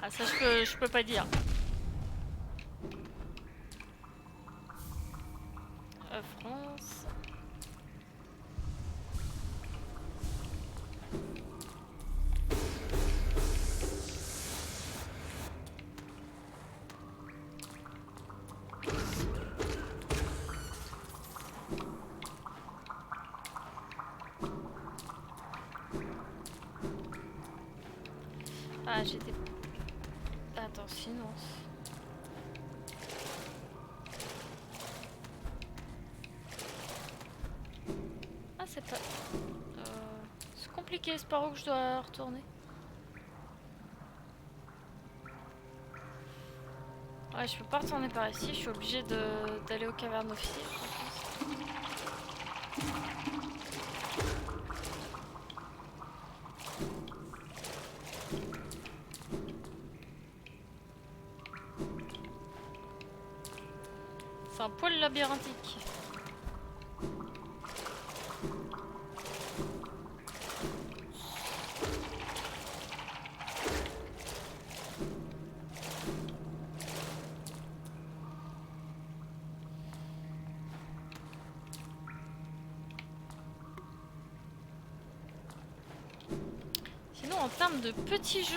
Ah ça je peux pas dire. France. Ah j'étais... Attends, sinon... Ah c'est pas... C'est compliqué, c'est par où que je dois retourner. Ouais, je peux pas retourner par ici, je suis obligée d'aller aux cavernes officielles. C'est un poil labyrinthique. Sinon, en termes de petits jeux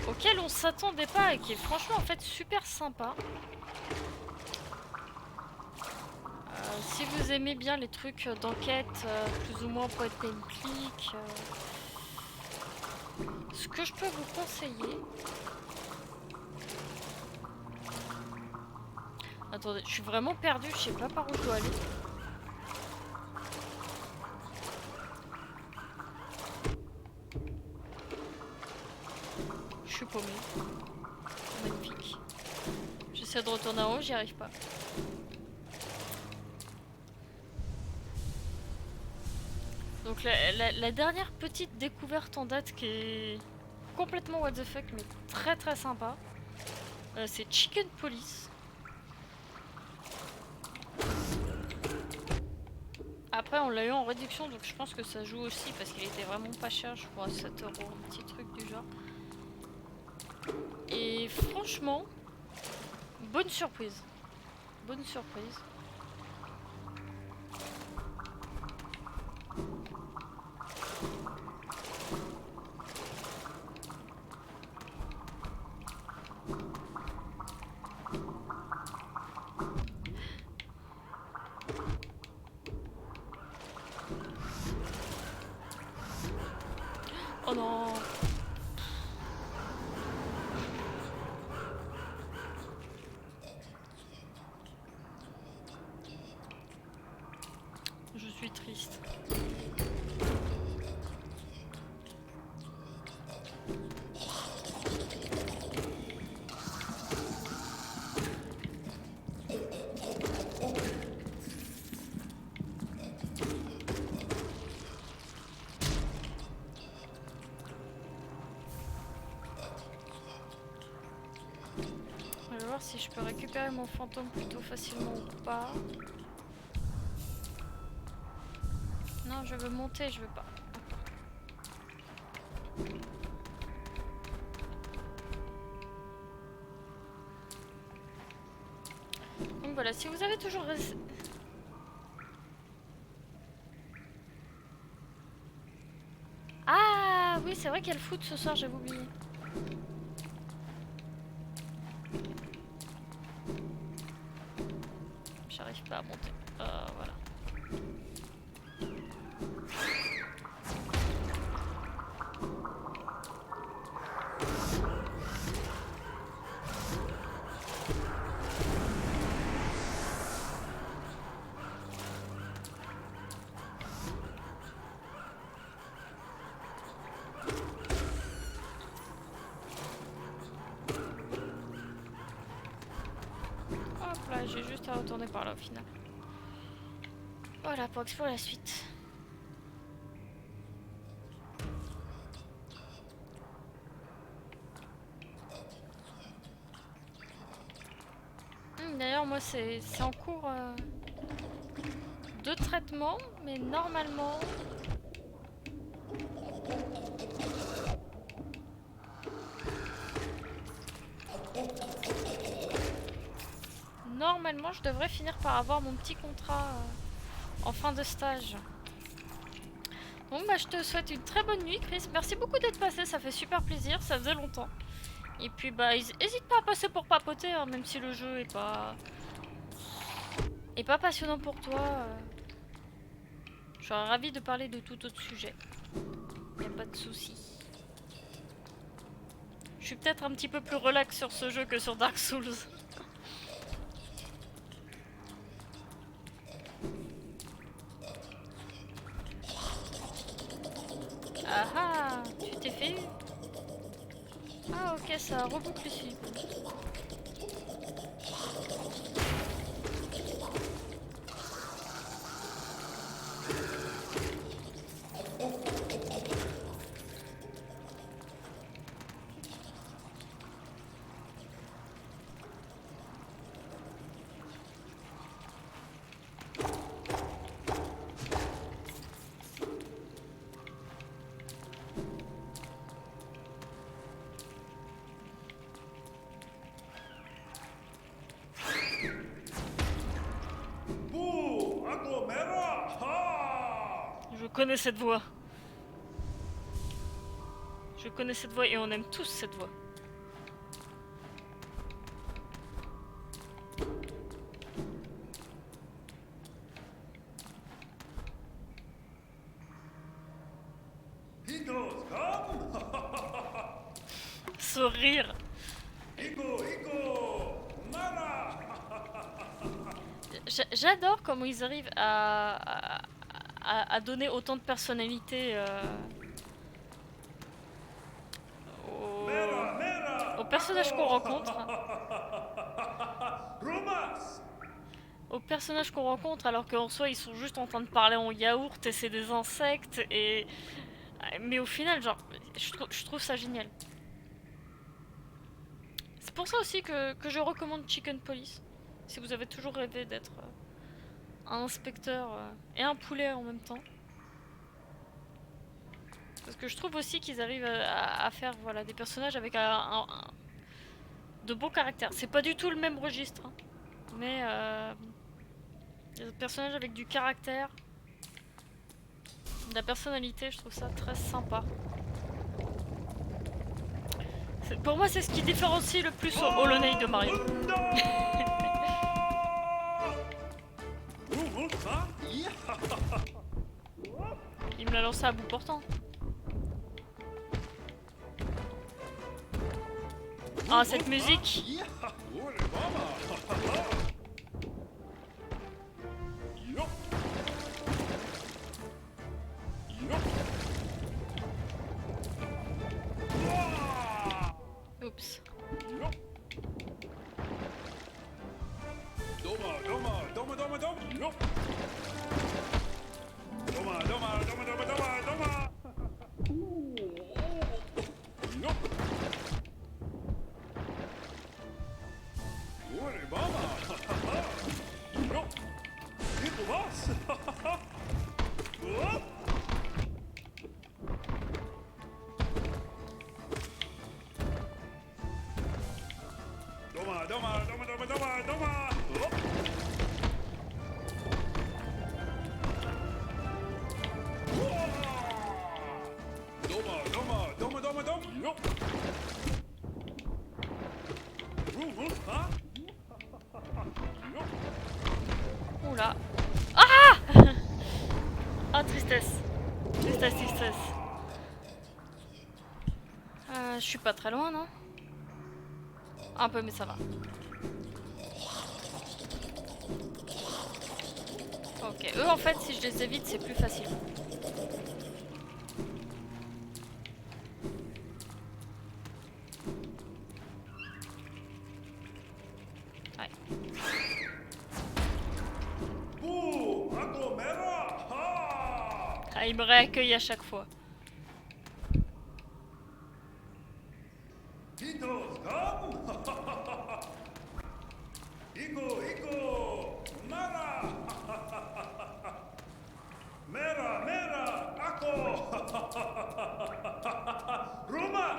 auquel on s'attendait pas et qui est franchement en fait super sympa. Si vous aimez bien les trucs d'enquête, plus ou moins point and click, ce que je peux vous conseiller... Attendez, je suis vraiment perdue, je sais pas par où je dois aller. Je suis paumée. Magnifique. J'essaie de retourner en haut, j'y arrive pas. Donc la dernière petite découverte en date qui est complètement what the fuck mais très très sympa, c'est Chicken Police. Après on l'a eu en réduction donc je pense que ça joue aussi parce qu'il était vraiment pas cher, je crois 7 €, un petit truc du genre. Et franchement, bonne surprise. Bonne surprise. Oh non! Je suis triste. Je vais voir si je peux récupérer mon fantôme plutôt facilement ou pas. Non, je veux monter, je veux pas. Donc voilà, si vous avez toujours... Ah oui, c'est vrai qu'il y a le foot ce soir, j'avais oublié. J'arrive pas à monter. Voilà. Hop là, j'ai juste à retourner par là au final. Voilà, pour explorer la suite. D'ailleurs, moi, c'est en cours de traitement, mais normalement... Normalement, je devrais finir par avoir mon petit contrat en fin de stage. Bon, bah, je te souhaite une très bonne nuit, Chris. Merci beaucoup d'être passé, ça fait super plaisir, ça faisait longtemps. Et puis, bah, hésite pas à passer pour papoter, hein, même si le jeu est pas passionnant pour toi. Je serais ravie de parler de tout autre sujet. Y a pas de souci. Je suis peut-être un petit peu plus relax sur ce jeu que sur Dark Souls. Ah ah, tu t'es fait eu. Ah ok, ça reboucle ici. Je connais cette voix. Je connais cette voix et on aime tous cette voix. Ce rire. J'adore comment ils arrivent à donner autant de personnalité aux personnages qu'on rencontre. Aux personnages qu'on rencontre, alors qu'en soi ils sont juste en train de parler en yaourt et c'est des insectes et... Mais au final, genre, je trouve ça génial. C'est pour ça aussi que je recommande Chicken Police. Si vous avez toujours rêvé d'être un inspecteur et un poulet en même temps. Parce que je trouve aussi qu'ils arrivent à faire voilà, des personnages avec de beaux caractères. C'est pas du tout le même registre. Hein. Mais des personnages avec du caractère. De la personnalité, je trouve ça très sympa. Pour moi, c'est ce qui différencie le plus au Hollow Knight de Mario. Il me l'a lancé à bout portant. Ah, cette musique! Oups. Je suis pas très loin, non? Un peu, mais ça va. Ok, eux en fait, si je les évite, c'est plus facile. Ouais. Ah, il me réaccueille à chaque fois.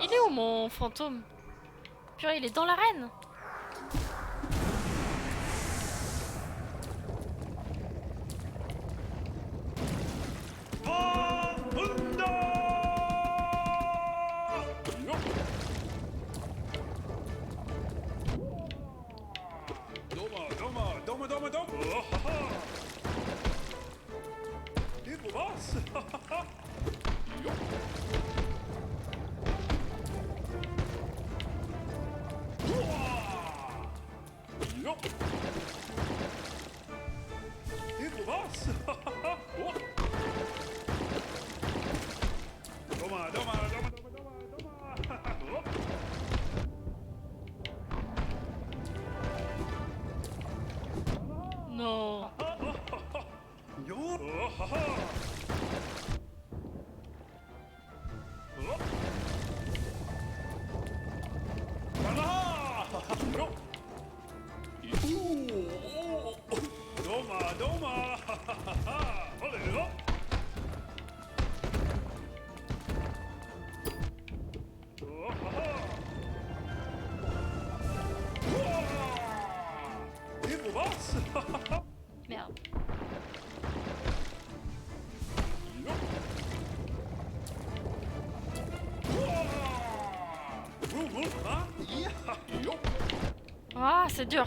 Il est où mon fantôme? Purée, il est dans l'arène. Non. Merde. Ah, c'est dur.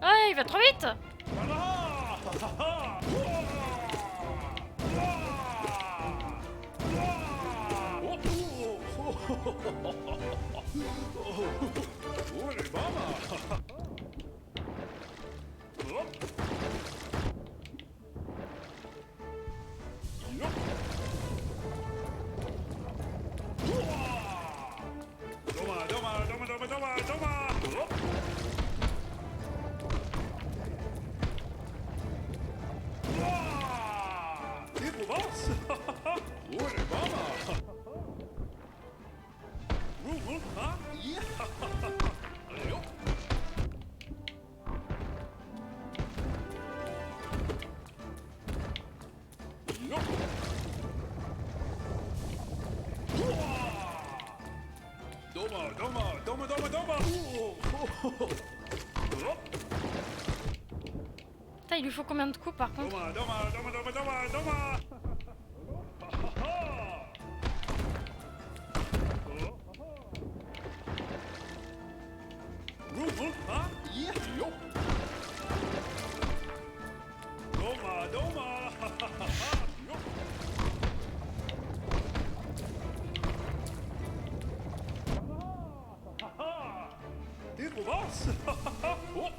Ah, il va trop vite. Putain, il lui faut combien de coups par contre? was? Oh.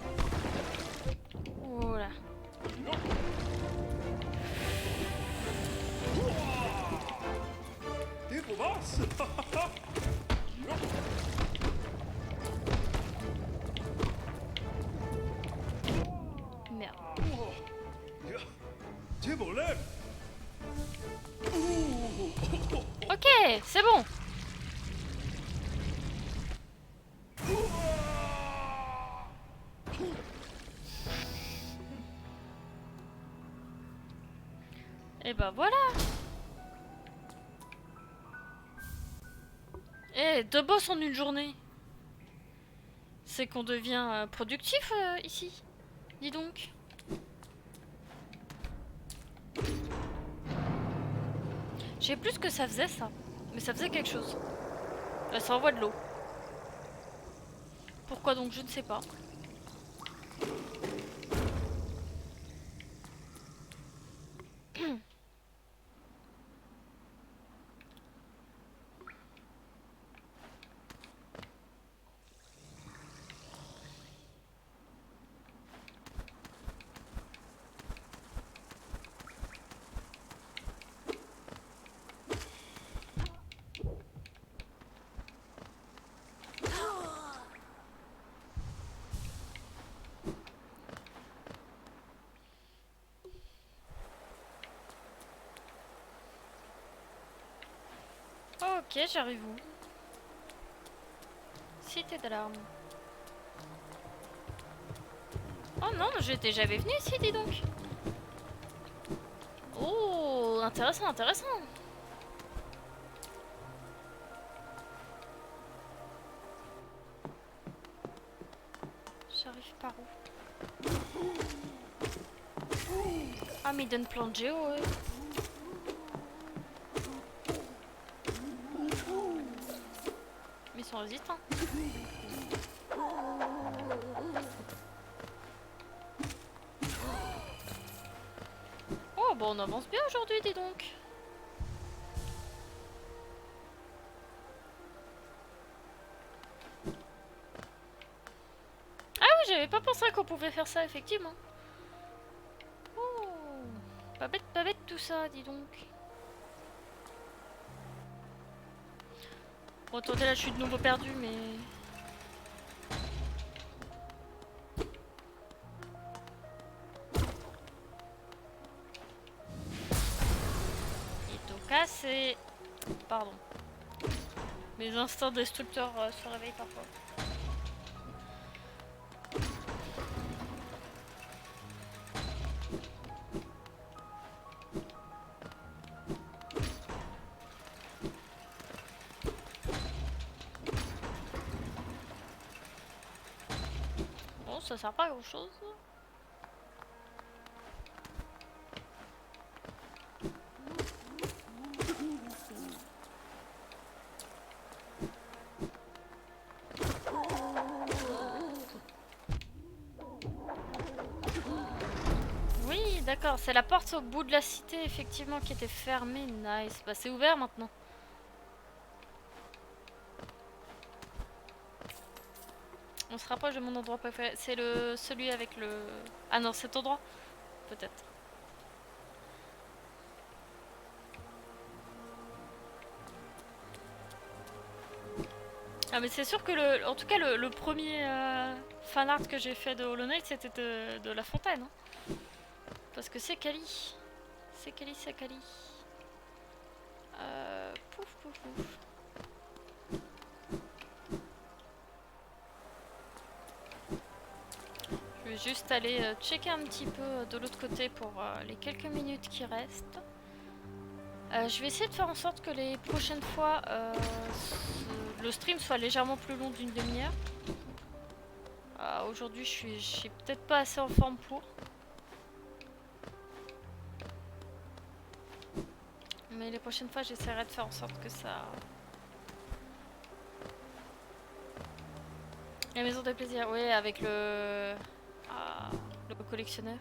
Oh là. Hilfe, was? Merde. Ja. Timberland. Ok, c'est bon. Et bah voilà. Eh, 2 boss en une journée. C'est qu'on devient productif ici. Dis donc. Je sais plus ce que ça faisait ça. Mais ça faisait quelque chose. Là, ça envoie de l'eau. Pourquoi donc, je ne sais pas. Ok, j'arrive où? Cité d'alarme. Oh non, j'étais jamais venue ici, dis donc. Oh, intéressant, intéressant. J'arrive par où? Ah, mais il donne plan de géo, ouais. Mais ils sont résistants. Oh, bon, on avance bien aujourd'hui, dis donc. Ah oui, j'avais pas pensé qu'on pouvait faire ça, effectivement. Oh, pas bête tout ça, dis donc. Bon, attendez, là, je suis de nouveau perdue, mais... Itoka, c'est... Pardon. Mes instincts destructeurs se réveillent parfois. Bon, ça sert pas à grand chose. Oui, d'accord, c'est la porte au bout de la cité, effectivement, qui était fermée. Nice. Bah, c'est ouvert maintenant. On se rapproche de mon endroit préféré. C'est celui avec le... Ah non, cet endroit. Peut-être. Ah mais c'est sûr que en tout cas le premier fan art que j'ai fait de Hollow Knight c'était de la fontaine. Hein. Parce que c'est Kali. C'est Kali, c'est Kali. Pouf pouf pouf. Je vais juste aller checker un petit peu de l'autre côté pour les quelques minutes qui restent. Je vais essayer de faire en sorte que les prochaines fois le stream soit légèrement plus long d'une demi-heure. Aujourd'hui je suis peut-être pas assez en forme pour. Mais les prochaines fois j'essaierai de faire en sorte que ça... La maison des plaisirs, oui, avec le collectionneur.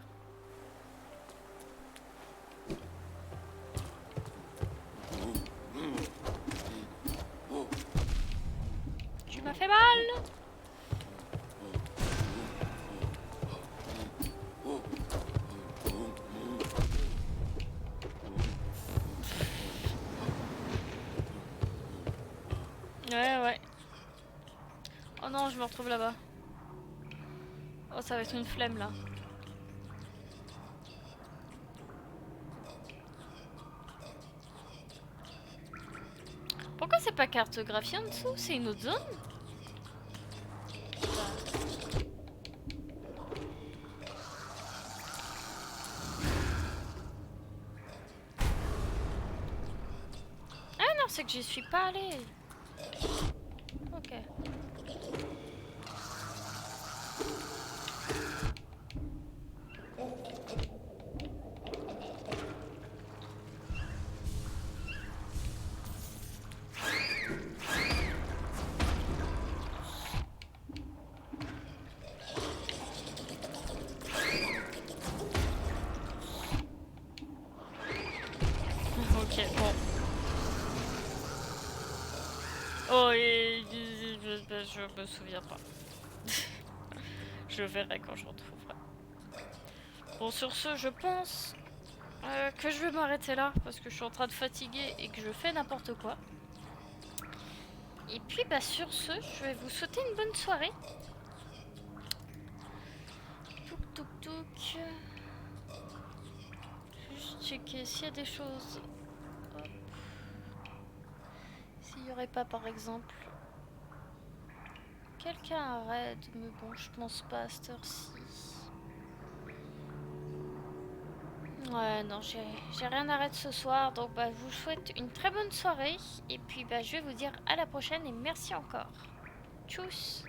Tu m'as fait mal. Ouais, ouais. Oh non, je me retrouve là-bas. Oh, ça va être une flemme là. Pourquoi c'est pas cartographié en dessous? C'est une autre zone? Ah non, c'est que j'y suis pas allée. Ok. Ok, bon. Oh, je me souviens pas. Je verrai quand je retrouverai. Bon, sur ce, je pense que je vais m'arrêter là parce que je suis en train de fatiguer et que je fais n'importe quoi. Et puis, bah, sur ce, je vais vous souhaiter une bonne soirée. Touk touk touk. Juste checker s'il y a des choses. Hop. S'il n'y aurait pas, par exemple, quelqu'un à raid, mais bon, je pense pas à cette heure-ci. Ouais, non, j'ai rien à raid ce soir, donc bah, je vous souhaite une très bonne soirée. Et puis, bah, je vais vous dire à la prochaine et merci encore. Tchuss!